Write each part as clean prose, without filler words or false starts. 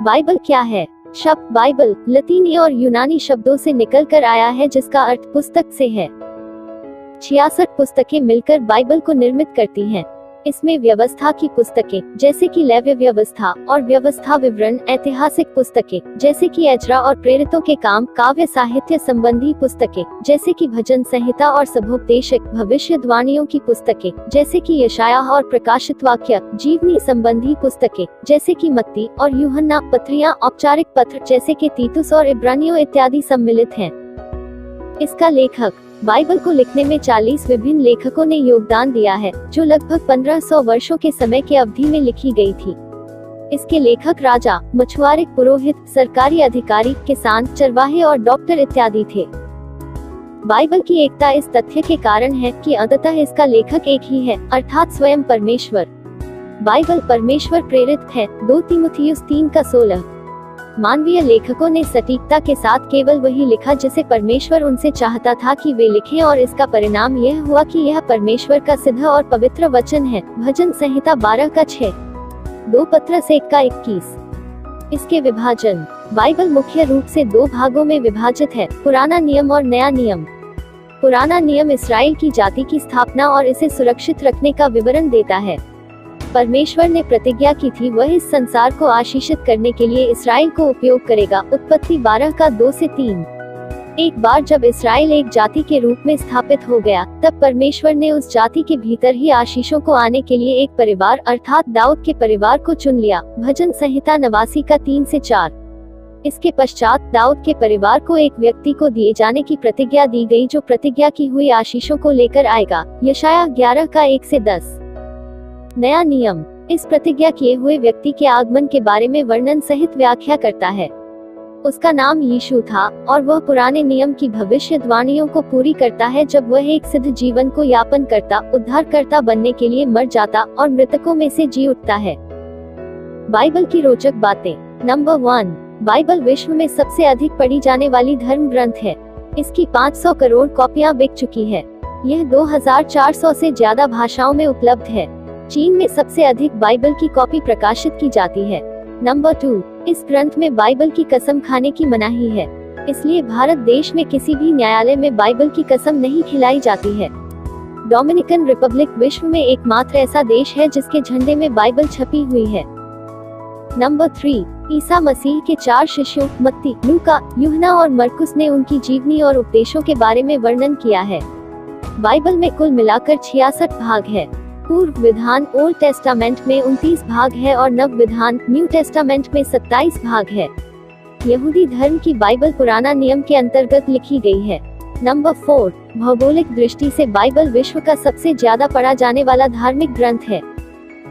Bible क्या है? शब्द बाइबल लतीनी और यूनानी शब्दों से निकलकर आया है जिसका अर्थ पुस्तक से है। 66 पुस्तकें मिलकर बाइबल को निर्मित करती हैं। इसमें व्यवस्था की पुस्तकें जैसे कि लेव्य व्यवस्था और व्यवस्था विवरण, ऐतिहासिक पुस्तकें जैसे कि एजरा और प्रेरितों के काम, काव्य साहित्य संबंधी पुस्तकें जैसे कि भजन संहिता और सभोपदेशक, भविष्यवाणियों की पुस्तकें जैसे कि यशायाह और प्रकाशित वाक्य, जीवनी संबंधी पुस्तकें जैसे कि मत्ती और यूहन्ना, पत्रियां, औपचारिक पत्र जैसे कि तीतुस और इब्रानियों इत्यादि सम्मिलित हैं। इसका लेखक बाइबल को लिखने में 40 विभिन्न लेखकों ने योगदान दिया है, जो लगभग 1500 वर्षों के समय की अवधि में लिखी गई थी। इसके लेखक राजा, मछुआरे, पुरोहित, सरकारी अधिकारी, किसान, चरवाहे और डॉक्टर इत्यादि थे। बाइबल की एकता इस तथ्य के कारण है कि अंततः इसका लेखक एक ही है, अर्थात स्वयं परमेश्वर। बाइबल परमेश्वर प्रेरित है, 2 तीमुथियुस 3:16। मानवीय लेखकों ने सटीकता के साथ केवल वही लिखा जिसे परमेश्वर उनसे चाहता था कि वे लिखें, और इसका परिणाम यह हुआ कि यह परमेश्वर का सिद्ध और पवित्र वचन है। भजन संहिता 12:6, 2 पत्रस 1:21। इसके विभाजन। बाइबल मुख्य रूप से 2 भागों में विभाजित है, पुराना नियम और नया नियम। पुराना नियम इसराइल की जाति की स्थापना और इसे सुरक्षित रखने का विवरण देता है। परमेश्वर ने प्रतिज्ञा की थी वह इस संसार को आशीषित करने के लिए इसराइल को उपयोग करेगा। उत्पत्ति 12:2-3। एक बार जब इसराइल एक जाति के रूप में स्थापित हो गया, तब परमेश्वर ने उस जाति के भीतर ही आशीषों को आने के लिए एक परिवार अर्थात दाऊद के परिवार को चुन लिया। भजन संहिता 89:3-4। इसके पश्चात दाऊद के परिवार को एक व्यक्ति को दिए जाने की प्रतिज्ञा दी गई जो प्रतिज्ञा की हुई आशीषों को लेकर आएगा। यशायाह 11:1-10। नया नियम इस प्रतिज्ञा किए हुए व्यक्ति के आगमन के बारे में वर्णन सहित व्याख्या करता है। उसका नाम यीशु था और वह पुराने नियम की भविष्यवाणियों को पूरी करता है जब वह एक सिद्ध जीवन को यापन करता, उद्धारकर्ता बनने के लिए मर जाता और मृतकों में से जी उठता है। बाइबल की रोचक बातें। नंबर 1, बाइबल विश्व में सबसे अधिक पढ़ी जाने वाली धर्म ग्रंथ है। इसकी 500 करोड़ कॉपियां बिक चुकी है। यह 2400 से ज्यादा भाषाओं में उपलब्ध है। चीन में सबसे अधिक बाइबल की कॉपी प्रकाशित की जाती है। नंबर 2, इस ग्रंथ में बाइबल की कसम खाने की मनाही है, इसलिए भारत देश में किसी भी न्यायालय में बाइबल की कसम नहीं खिलाई जाती है। डोमिनिकन रिपब्लिक विश्व में एकमात्र ऐसा देश है जिसके झंडे में बाइबल छपी हुई है। नंबर 3, ईसा मसीह के 4 शिष्यों मत्ती, लूका, यूहन्ना और मरकुस ने उनकी जीवनी और उपदेशों के बारे में वर्णन किया है। बाइबल में कुल मिलाकर 66 भाग है। पूर्व विधान ओल्ड टेस्टामेंट में 29 भाग है और नव विधान न्यू टेस्टामेंट में 27 भाग है। यहूदी धर्म की बाइबल पुराना नियम के अंतर्गत लिखी गई है। नंबर 4, भौगोलिक दृष्टि से बाइबल विश्व का सबसे ज्यादा पढ़ा जाने वाला धार्मिक ग्रंथ है।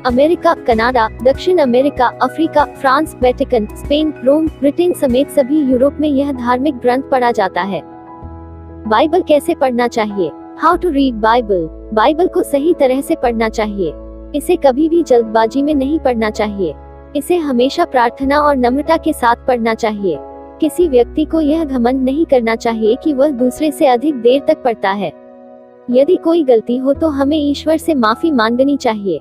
अमेरिका, कनाडा, दक्षिण America, Africa, France, Vatican, Spain, Rome, Britain समेत सभी यूरोप में यह धार्मिक ग्रंथ पढ़ा जाता है। बाइबल कैसे पढ़ना चाहिए? How to read Bible. Bible को सही तरह से पढ़ना चाहिए। इसे कभी भी जल्दबाजी में नहीं पढ़ना चाहिए। इसे हमेशा प्रार्थना और नम्रता के साथ पढ़ना चाहिए। किसी व्यक्ति को यह घमंड नहीं करना चाहिए कि वह दूसरे से अधिक देर तक पढ़ता है। यदि कोई गलती हो तो हमें ईश्वर से माफी मांगनी चाहिए।